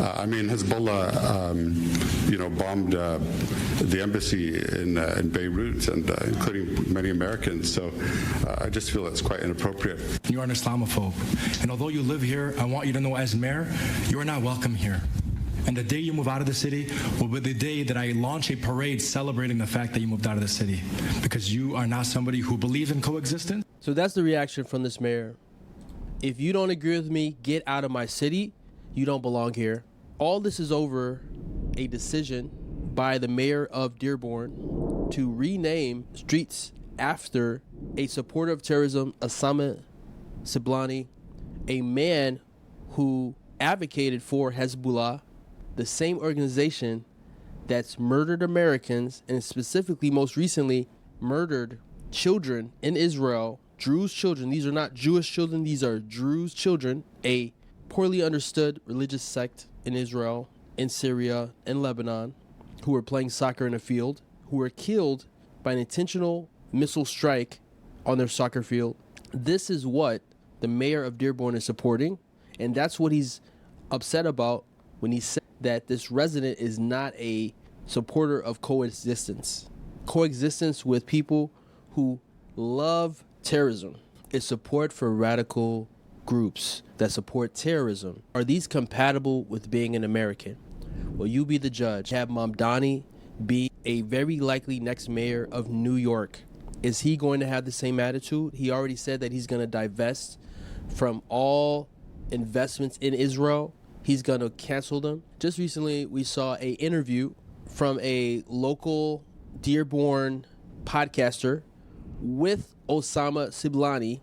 I mean, Hezbollah, bombed the embassy in Beirut, and including many Americans. So I just feel it's quite inappropriate. You are an Islamophobe, and although you live here, I want you to know, as mayor, you are not welcome here. And the day you move out of the city will be the day that I launch a parade celebrating the fact that you moved out of the city, because you are not somebody who believes in coexistence. So that's the reaction from this mayor. If you don't agree with me, get out of my city. You don't belong here. All this is over a decision by the mayor of Dearborn to rename streets after a supporter of terrorism, Osama Siblani, a man who advocated for Hezbollah, the same organization that's murdered Americans and specifically most recently murdered children in Israel, Druze children. These are not Jewish children, these are Druze children, a poorly understood religious sect in Israel, in Syria, and Lebanon, who were playing soccer in a field, who were killed by an intentional missile strike on their soccer field. This is what the mayor of Dearborn is supporting, and that's what he's upset about when he said that this resident is not a supporter of coexistence. Coexistence with people who love terrorism is support for radical groups that support terrorism. Are these compatible with being an American? Well, you be the judge. Have Mamdani be a very likely next mayor of New York. Is he going to have the same attitude? He already said that he's going to divest from all investments in Israel. He's going to cancel them. Just recently, we saw an interview from a local Dearborn podcaster with Osama Siblani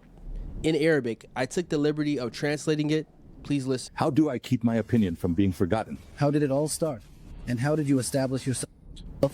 in Arabic. I took the liberty of translating it. Please listen. How do I keep my opinion from being forgotten? How did it all start? And how did you establish yourself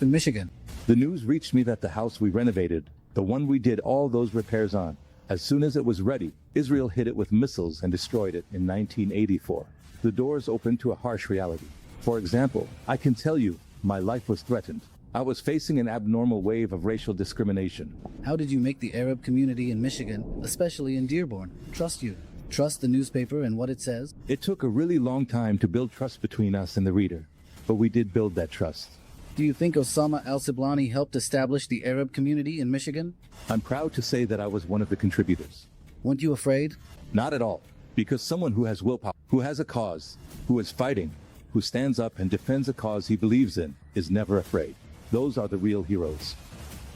in Michigan? The news reached me that the house we renovated, the one we did all those repairs on, as soon as it was ready, Israel hit it with missiles and destroyed it in 1984. The doors opened to a harsh reality. For example, I can tell you, my life was threatened. I was facing an abnormal wave of racial discrimination. How did you make the Arab community in Michigan, especially in Dearborn, trust you? Trust the newspaper and what it says? It took a really long time to build trust between us and the reader, but we did build that trust. Do you think Osama al-Siblani helped establish the Arab community in Michigan? I'm proud to say that I was one of the contributors. Weren't you afraid? Not at all, because someone who has willpower, who has a cause, who is fighting, who stands up and defends a cause he believes in, is never afraid. Those are the real heroes.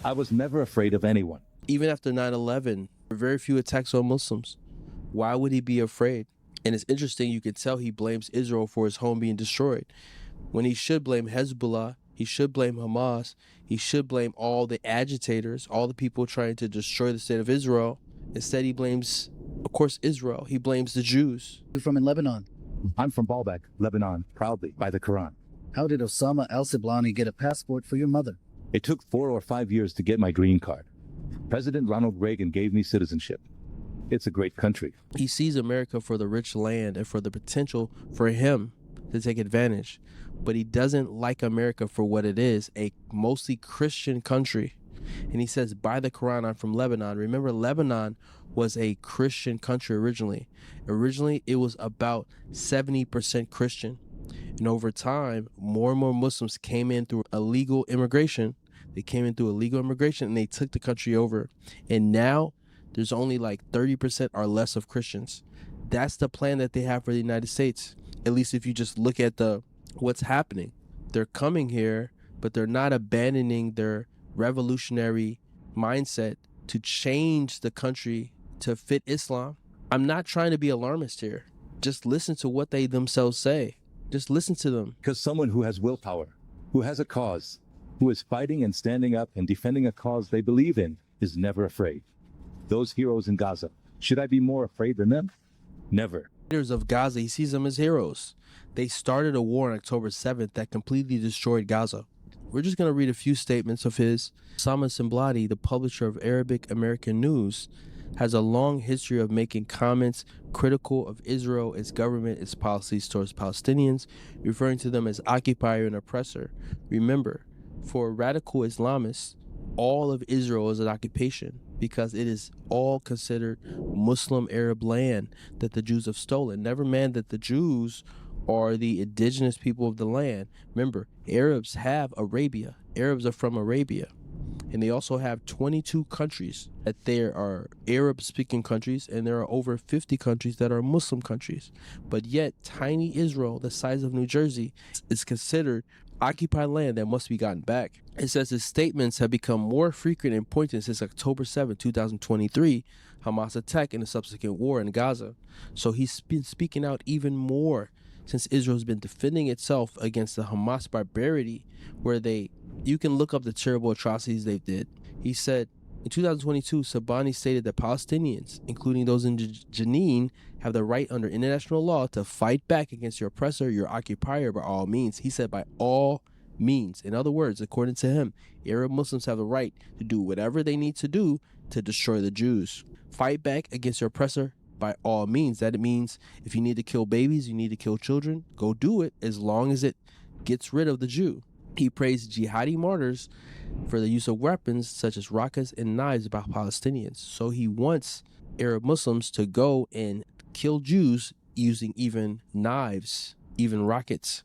I was never afraid of anyone. Even after 9/11, there were very few attacks on Muslims. Why would he be afraid? And it's interesting, you can tell he blames Israel for his home being destroyed, when he should blame Hezbollah, he should blame Hamas, he should blame all the agitators, all the people trying to destroy the state of Israel. Instead, he blames, of course, Israel. He blames the Jews. You're from in Lebanon. I'm from Baalbek, Lebanon, proudly, by the Quran. How did Osama al-Siblani get a passport for your mother? It took 4 or 5 years to get my green card. President Ronald Reagan gave me citizenship. It's a great country. He sees America for the rich land and for the potential for him to take advantage. But he doesn't like America for what it is, a mostly Christian country. And he says, by the Quran, I'm from Lebanon. Remember, Lebanon was a Christian country originally. Originally, it was about 70% Christian. And over time, more and more Muslims came in through illegal immigration. They came in through illegal immigration and they took the country over. And now there's only like 30% or less of Christians. That's the plan that they have for the United States. At least if you just look at what's happening. They're coming here, but they're not abandoning their revolutionary mindset to change the country to fit Islam. I'm not trying to be alarmist here. Just listen to what they themselves say. Just listen to them. Because someone who has willpower, who has a cause, who is fighting and standing up and defending a cause they believe in, is never afraid. Those heroes in Gaza, should I be more afraid than them? Never. Leaders of Gaza, he sees them as heroes. They started a war on October 7th that completely destroyed Gaza. We're just going to read a few statements of his. Osama Siblani, the publisher of Arabic American News, has a long history of making comments critical of Israel, its government, its policies towards Palestinians, referring to them as occupier and oppressor. Remember, for radical Islamists, all of Israel is an occupation because it is all considered Muslim Arab land that the Jews have stolen. Never mind that the Jews are the indigenous people of the land. Remember, Arabs have Arabia. Arabs are from Arabia. And they also have 22 countries that there are Arab-speaking countries, and there are over 50 countries that are Muslim countries. But yet, tiny Israel, the size of New Jersey, is considered occupied land that must be gotten back. It says his statements have become more frequent and pointed since October 7, 2023, Hamas attack and the subsequent war in Gaza. So he's been speaking out even more since Israel's been defending itself against the Hamas barbarity, where you can look up the terrible atrocities they did. He said, in 2022, Siblani stated that Palestinians, including those in Jenin, have the right under international law to fight back against your oppressor, your occupier, by all means. He said by all means. In other words, according to him, Arab Muslims have the right to do whatever they need to do to destroy the Jews. Fight back against your oppressor by all means. That means if you need to kill babies, you need to kill children, go do it, as long as it gets rid of the Jew. He praised jihadi martyrs for the use of weapons such as rockets and knives by Palestinians. So he wants Arab Muslims to go and kill Jews using even knives, even rockets.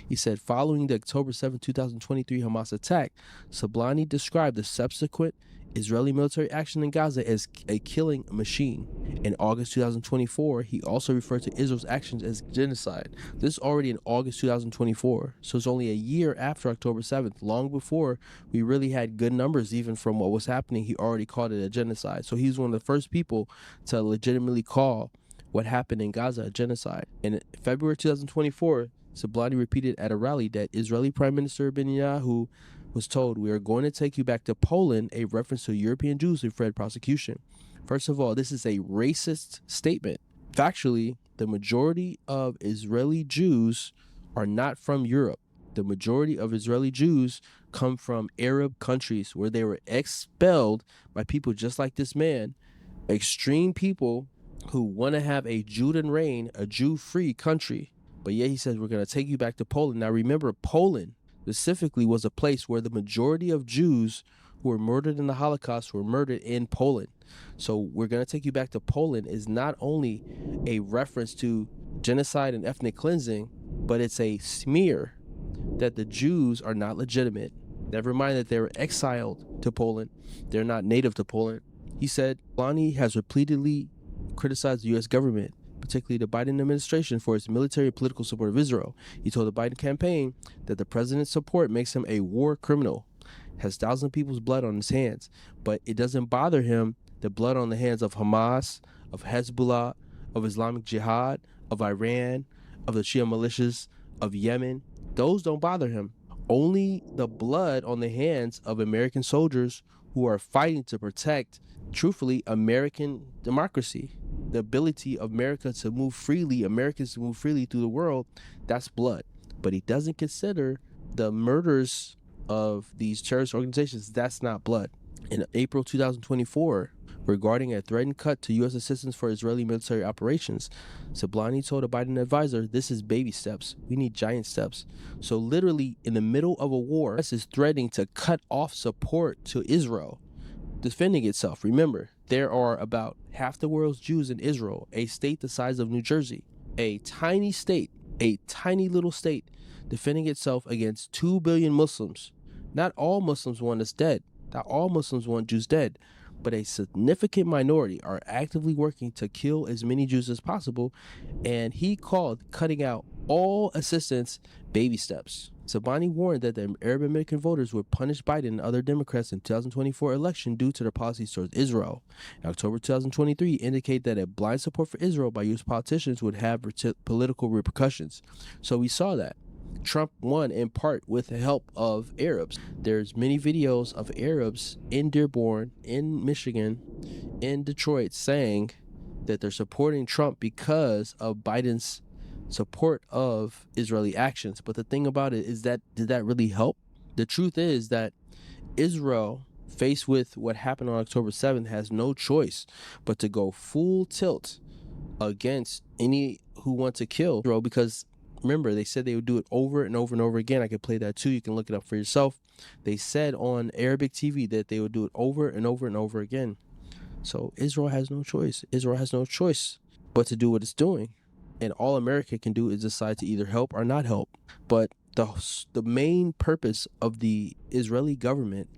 He said, following the October 7, 2023 Hamas attack, Siblani described the subsequent Israeli military action in Gaza as a killing machine. In August 2024, he also referred to Israel's actions as genocide. This is already in August 2024, so it's only a year after October 7th, long before we really had good numbers even from what was happening. He already called it a genocide. So he's one of the first people to legitimately call what happened in Gaza a genocide. In February 2024, Siblani repeated at a rally that Israeli Prime Minister Netanyahu was told, "We are going to take you back to Poland," a reference to European Jews who fled prosecution. First of all, this is a racist statement. Factually, the majority of Israeli Jews are not from Europe. The majority of Israeli Jews come from Arab countries where they were expelled by people just like this man, extreme people who want to have a Judean reign, a Jew-free country. But yet he says, we're going to take you back to Poland. Now remember, Poland specifically was a place where the majority of Jews who were murdered in the Holocaust were murdered in Poland. So we're going to take you back to Poland is not only a reference to genocide and ethnic cleansing, but it's a smear that the Jews are not legitimate. Never mind that they were exiled to Poland. They're not native to Poland. He said, Siblani has repeatedly criticized the U.S. government, particularly the Biden administration, for its military and political support of Israel. He told the Biden campaign that the president's support makes him a war criminal, has thousands of people's blood on his hands, but it doesn't bother him the blood on the hands of Hamas, of Hezbollah, of Islamic Jihad, of Iran, of the Shia militias, of Yemen. Those don't bother him. Only the blood on the hands of American soldiers who are fighting to protect, truthfully, American democracy, the ability of America to move freely, Americans to move freely through the world, that's blood. But he doesn't consider the murders of these terrorist organizations, that's not blood. In April 2024, regarding a threatened cut to U.S. assistance for Israeli military operations, Siblani told a Biden advisor, this is baby steps. We need giant steps. So literally in the middle of a war, U.S. is threatening to cut off support to Israel, defending itself. Remember, there are about half the world's Jews in Israel, a state the size of New Jersey, a tiny state, a tiny little state, defending itself against 2 billion Muslims. Not all Muslims want us dead. Not all Muslims want Jews dead, but a significant minority are actively working to kill as many Jews as possible, and he called cutting out all assistance baby steps. Siblani warned that the Arab American voters would punish Biden and other Democrats in 2024 election due to their policies towards Israel. In October 2023, indicated that a blind support for Israel by U.S. politicians would have political repercussions. So we saw that. Trump won in part with the help of Arabs. There's many videos of Arabs in Dearborn, in Michigan, in Detroit saying that they're supporting Trump because of Biden's support of Israeli actions. But the thing about it is that, did that really help? The truth is that Israel, faced with what happened on October 7th, has no choice but to go full tilt against any who want to kill Israel, because remember, they said they would do it over and over and over again. I could play that too. You can look it up for yourself. They said on Arabic TV that they would do it over and over and over again. So Israel has no choice. Israel has no choice but to do what it's doing. And all America can do is decide to either help or not help. But the main purpose of the Israeli government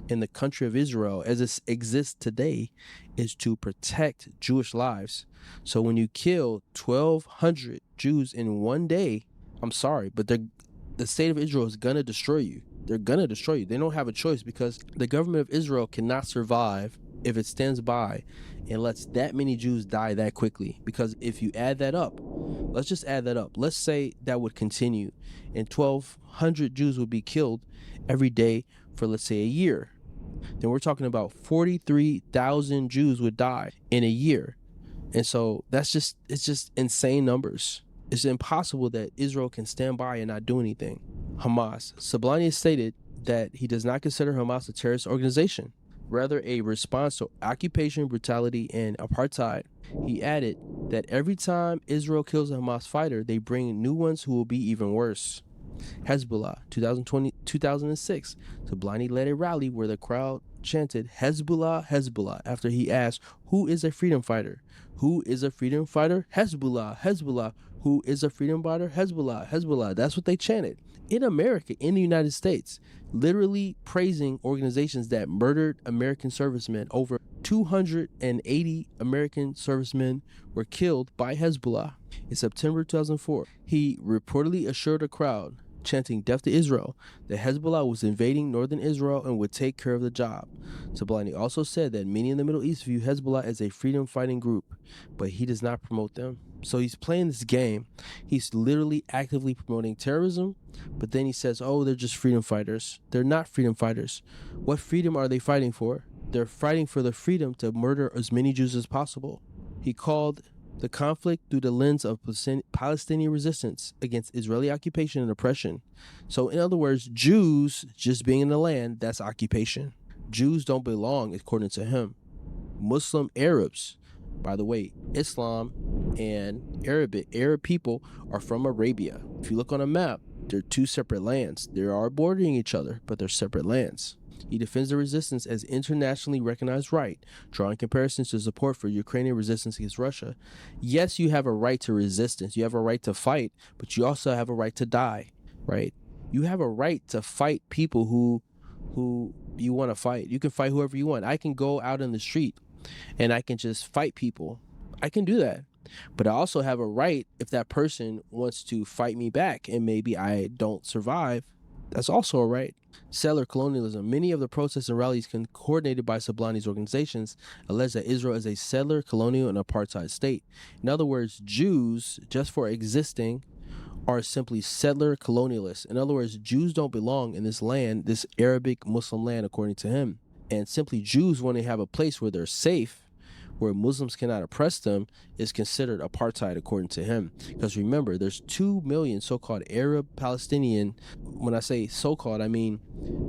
in the country of Israel as it exists today is to protect Jewish lives. So when you kill 1,200 Jews in one day, I'm sorry, but the state of Israel is going to destroy you. They're going to destroy you. They don't have a choice, because the government of Israel cannot survive if it stands by and lets that many Jews die that quickly. Because if you add that up, let's just add that up. Let's say that would continue and 1,200 Jews would be killed every day for, let's say, a year. Then we're talking about 43,000 Jews would die in a year. And so it's just insane numbers. It's impossible that Israel can stand by and not do anything. Hamas. Siblani has stated that he does not consider Hamas a terrorist organization, rather a response to occupation, brutality, and apartheid. He added that every time Israel kills a Hamas fighter, they bring new ones who will be even worse. Hezbollah, 2006. Siblani led a rally where the crowd chanted Hezbollah, Hezbollah, after he asked, who is a freedom fighter? Who is a freedom fighter? Hezbollah, Hezbollah. Who is a freedom fighter? Hezbollah, Hezbollah. That's what they chanted. In America, in the United States, literally praising organizations that murdered American servicemen. Over 280 American servicemen were killed by Hezbollah. In September 2004, he reportedly assured a crowd chanting death to Israel that Hezbollah was invading northern Israel and would take care of the job. Siblani also said that many in the Middle East view Hezbollah as a freedom fighting group, but he does not promote them. So he's playing this game. He's literally actively promoting terrorism, but then he says, oh, they're just freedom fighters. They're not freedom fighters. What freedom are they fighting for? They're fighting for the freedom to murder as many Jews as possible. He called the conflict through the lens of Palestinian resistance against Israeli occupation and oppression. So in other words, Jews just being in the land, that's occupation. Jews don't belong, according to him. Muslim Arabs, by the way, Islam and Arab people are from Arabia. If you look on a map, they're two separate lands. They are bordering each other, but they're separate lands. He defends the resistance as internationally recognized right, drawing comparisons to support for Ukrainian resistance against Russia. Yes, you have a right to resistance. You have a right to fight, but you also have a right to die, right? You have a right to fight people who you want to fight. You can fight whoever you want. I can go out in the street and I can just fight people. I can do that. But I also have a right, if that person wants to fight me back and maybe I don't survive, that's also a right. Settler colonialism. Many of the protests and rallies coordinated by Siblani's organizations allege that Israel is a settler, colonial, and apartheid state. In other words, Jews, just for existing, are simply settler colonialists. In other words, Jews don't belong in this land, this Arabic Muslim land, according to him. And simply Jews, when they have a place where they're safe, where Muslims cannot oppress them, is considered apartheid according to him. Because remember, there's 2 million so-called Arab Palestinian. When I say so-called, I mean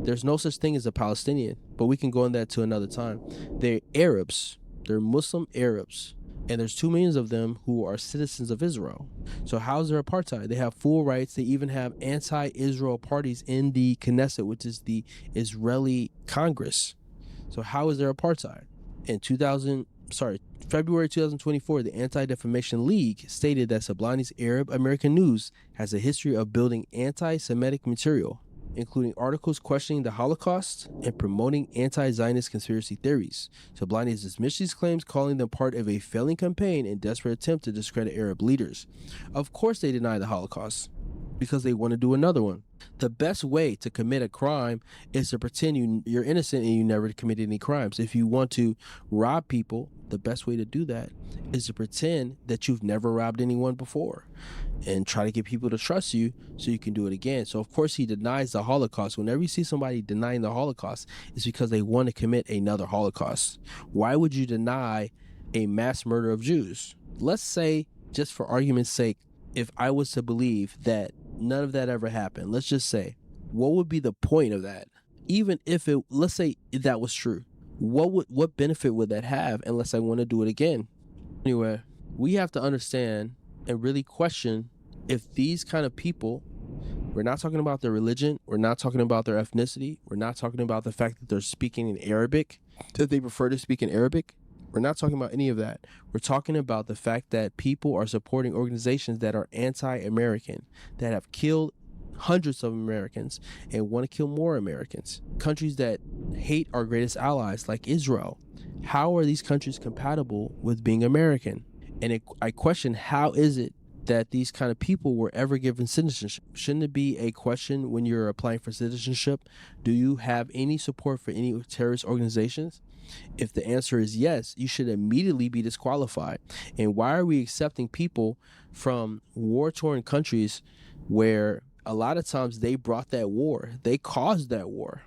there's no such thing as a Palestinian, but we can go into that to another time. They're Arabs. They're Muslim Arabs. And there's 2 million of them who are citizens of Israel. So how's there apartheid? They have full rights. They even have anti-Israel parties in the Knesset, which is the Israeli Congress. So how is there apartheid? In February 2024, the Anti-Defamation League stated that Siblani's Arab American News has a history of building anti-Semitic material, including articles questioning the Holocaust and promoting anti-Zionist conspiracy theories. Siblani has dismissed these claims, calling them part of a failing campaign and desperate attempt to discredit Arab leaders. Of course they deny the Holocaust, because they want to do another one. The best way to commit a crime is to pretend you're innocent and you never committed any crimes. If you want to rob people, the best way to do that is to pretend that you've never robbed anyone before and try to get people to trust you so you can do it again. So of course he denies the Holocaust. Whenever you see somebody denying the Holocaust, it's because they want to commit another Holocaust. Why would you deny a mass murder of Jews? Let's say, just for argument's sake, if I was to believe that none of that ever happened, let's just say, what would be the point of that? Even if let's say that was true, what benefit would that have unless I want to do it again? Anyway, we have to understand and really question if these kind of people, we're not talking about their religion, we're not talking about their ethnicity, we're not talking about the fact that they're speaking in Arabic, that they prefer to speak in Arabic. We're not talking about any of that. We're talking about the fact that people are supporting organizations that are anti-American, that have killed hundreds of Americans and want to kill more Americans. Countries that hate our greatest allies, like Israel. How are these countries compatible with being American? And I question, how is it that these kind of people were ever given citizenship? Shouldn't it be a question when you're applying for citizenship? Do you have any support for any terrorist organizations? If the answer is yes, you should immediately be disqualified. And why are we accepting people from war-torn countries where a lot of times they brought that war, they caused that war?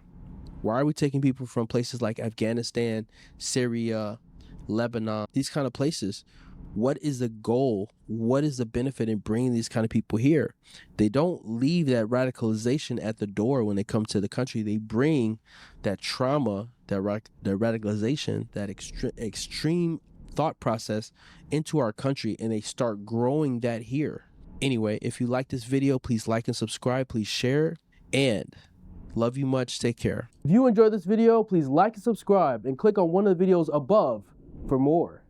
Why are we taking people from places like Afghanistan, Syria, Lebanon, these kind of places? What is the goal? What is the benefit in bringing these kind of people here? They don't leave that radicalization at the door when they come to the country. They bring that trauma, that radicalization, that extreme thought process into our country, and they start growing that here. Anyway, if you like this video, please like and subscribe. Please share, and love you much. Take care. If you enjoyed this video, please like and subscribe and click on one of the videos above for more.